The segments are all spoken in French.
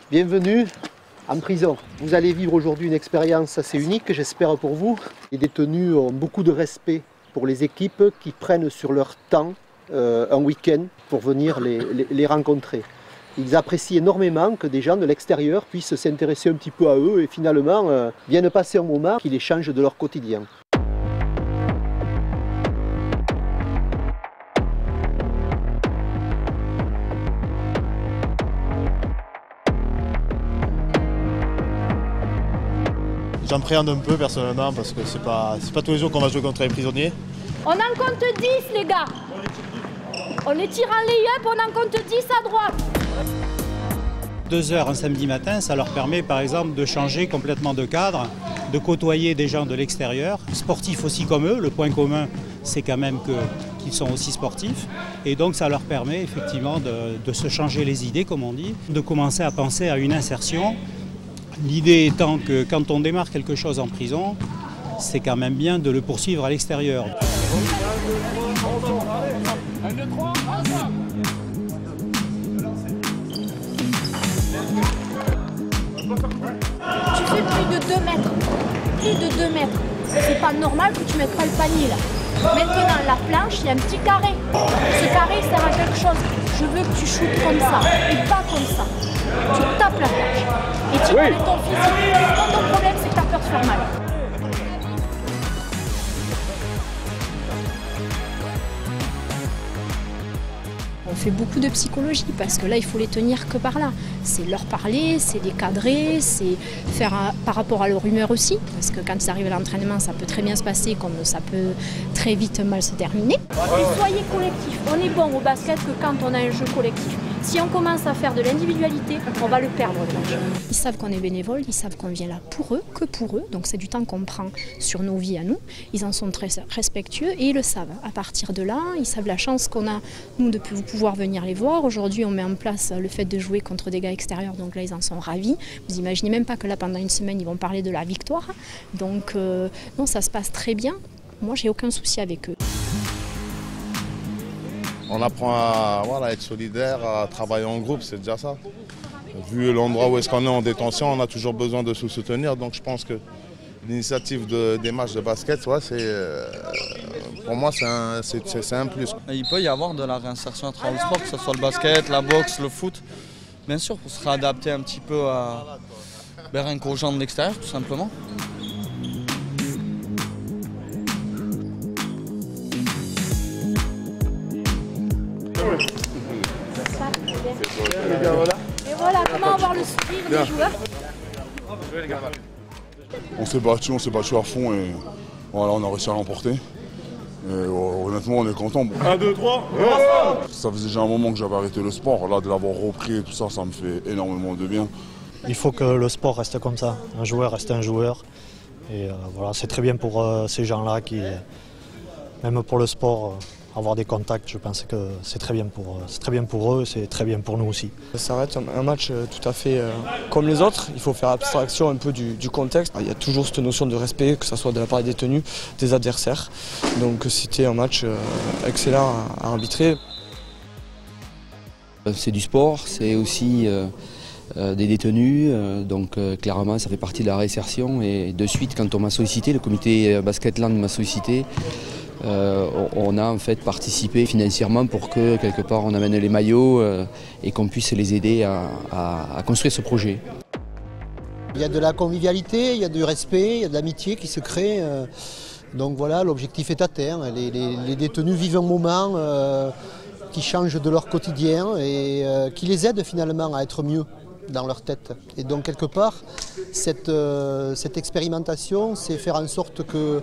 Bienvenue en prison. Vous allez vivre aujourd'hui une expérience assez unique, j'espère pour vous. Les détenus ont beaucoup de respect pour les équipes qui prennent sur leur temps un week-end pour venir les rencontrer. Ils apprécient énormément que des gens de l'extérieur puissent s'intéresser un petit peu à eux et finalement viennent passer un moment qui les change de leur quotidien. J'appréhende un peu personnellement parce que c'est pas tous les jours qu'on va jouer contre les prisonniers. On en compte 10 les gars. On les tire en lay-up, on en compte 10 à droite. 2 heures un samedi matin, ça leur permet par exemple de changer complètement de cadre, de côtoyer des gens de l'extérieur, sportifs aussi comme eux. Le point commun, c'est quand même qu'ils sont aussi sportifs. Et donc ça leur permet effectivement de se changer les idées, comme on dit, de commencer à penser à une insertion. L'idée étant que quand on démarre quelque chose en prison, c'est quand même bien de le poursuivre à l'extérieur. Tu fais plus de 2 mètres. Plus de 2 mètres. C'est pas normal que tu mettes pas le panier là. Maintenant, la planche, il y a un petit carré. Ce carré sert à quelque chose. Je veux que tu shootes comme ça et pas comme ça. Tu tapes la planche. Et tu connais ton physique. Quand ton problème, c'est que tu as peur de faire mal. On fait beaucoup de psychologie parce que là, il faut les tenir que par là. C'est leur parler, c'est les cadrer, c'est faire par rapport à leur humeur aussi. Parce que quand ils arrivent à l'entraînement, ça peut très bien se passer comme ça peut très vite mal se terminer. Et soyez collectifs. On est bon au basket que quand on a un jeu collectif. Si on commence à faire de l'individualité, on va le perdre le match. Ils savent qu'on est bénévole, ils savent qu'on vient là pour eux, que pour eux. Donc c'est du temps qu'on prend sur nos vies à nous. Ils en sont très respectueux et ils le savent. À partir de là, ils savent la chance qu'on a, nous, de pouvoir venir les voir. Aujourd'hui, on met en place le fait de jouer contre des gars extérieurs. Donc là, ils en sont ravis. Vous imaginez même pas que là, pendant une semaine, ils vont parler de la victoire. Donc non, ça se passe très bien. Moi, j'ai aucun souci avec eux. On apprend à être solidaire, à travailler en groupe, c'est déjà ça. Vu l'endroit où est-ce qu'on est en détention, on a toujours besoin de se soutenir. Donc je pense que l'initiative des matchs de basket, ouais, pour moi, c'est un plus. Il peut y avoir de la réinsertion à travers le sport, que ce soit le basket, la boxe, le foot. Bien sûr, pour se réadapter un petit peu rien qu'aux gens de l'extérieur, tout simplement. Et voilà, comment avoir le sourire des joueurs. On s'est battu à fond et voilà, on a réussi à l'emporter. Honnêtement, on est content. 1, 2, 3. Ça faisait déjà un moment que j'avais arrêté le sport. Là, de l'avoir repris et tout ça, ça me fait énormément de bien. Il faut que le sport reste comme ça. Un joueur reste un joueur. Et voilà, c'est très bien pour ces gens-là qui, même pour le sport, avoir des contacts, je pense que c'est très bien pour eux, c'est très bien pour nous aussi. Ça va être un match tout à fait comme les autres. Il faut faire abstraction un peu du contexte. Il y a toujours cette notion de respect, que ce soit de la part des détenus, des adversaires. Donc c'était un match excellent à arbitrer. C'est du sport, c'est aussi des détenus, donc clairement ça fait partie de la réinsertion. Et de suite, quand on m'a sollicité, le comité Basketland m'a sollicité, on a en fait participé financièrement pour que quelque part on amène les maillots et qu'on puisse les aider à construire ce projet. Il y a de la convivialité, il y a du respect, il y a de l'amitié qui se crée. Donc voilà, l'objectif est atteint. Les détenus vivent un moment qui change de leur quotidien et qui les aide finalement à être mieux dans leur tête. Et donc quelque part, cette expérimentation, c'est faire en sorte que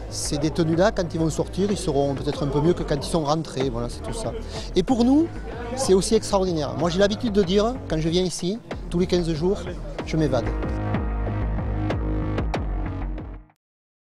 ces détenus-là, quand ils vont sortir, ils seront peut-être un peu mieux que quand ils sont rentrés. Voilà, c'est tout ça. Et pour nous, c'est aussi extraordinaire. Moi, j'ai l'habitude de dire, quand je viens ici, tous les 15 jours, je m'évade.